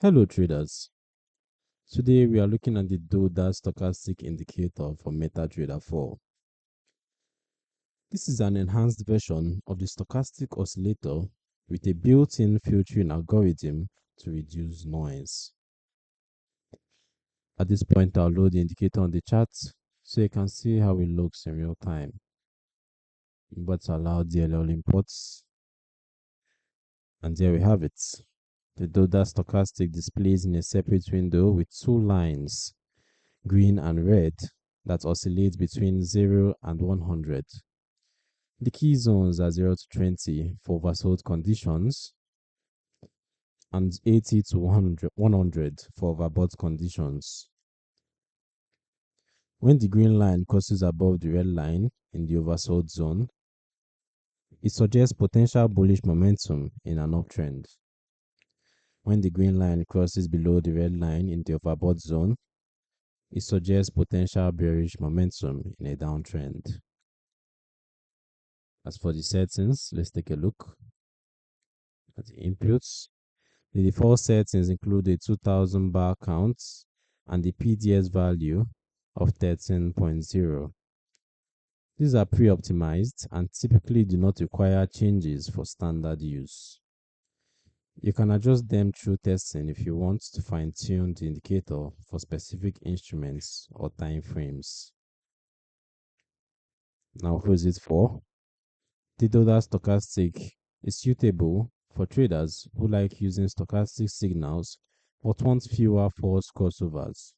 Hello traders. Today we are looking at the Doda Stochastic Indicator for MetaTrader 4. This is an enhanced version of the stochastic oscillator with a built-in filtering algorithm to reduce noise. At this point, I'll load the indicator on the chart so you can see how it looks in real time. But allow DLL imports, and there we have it. The Doda Stochastic displays in a separate window with two lines, green and red, that oscillate between 0 and 100. The key zones are 0 to 20 for oversold conditions and 80 to 100 for overbought conditions. When the green line crosses above the red line in the oversold zone, it suggests potential bullish momentum in an uptrend. When the green line crosses below the red line in the overbought zone, it suggests potential bearish momentum in a downtrend. As for the settings, let's take a look at the inputs. The default settings include a 2000 bar count and the PDS value of 13.0. These are pre-optimized and typically do not require changes for standard use. You can adjust them through testing if you want to fine-tune the indicator for specific instruments or time frames. Now, who is it for? The Doda Stochastic is suitable for traders who like using stochastic signals but want fewer false crossovers.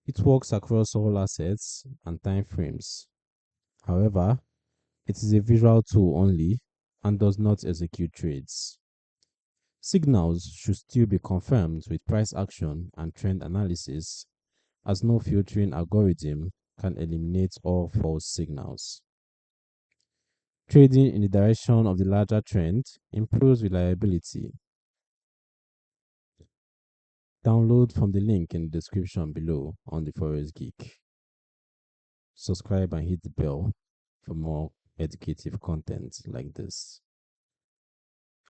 It works across all assets and time frames. However, it is a visual tool only and does not execute trades. Signals should still be confirmed with price action and trend analysis, as no filtering algorithm can eliminate all false signals. Trading in the direction of the larger trend improves reliability. Download from the link in the description below on the Forex Geek. Subscribe and hit the bell for more educative content like this.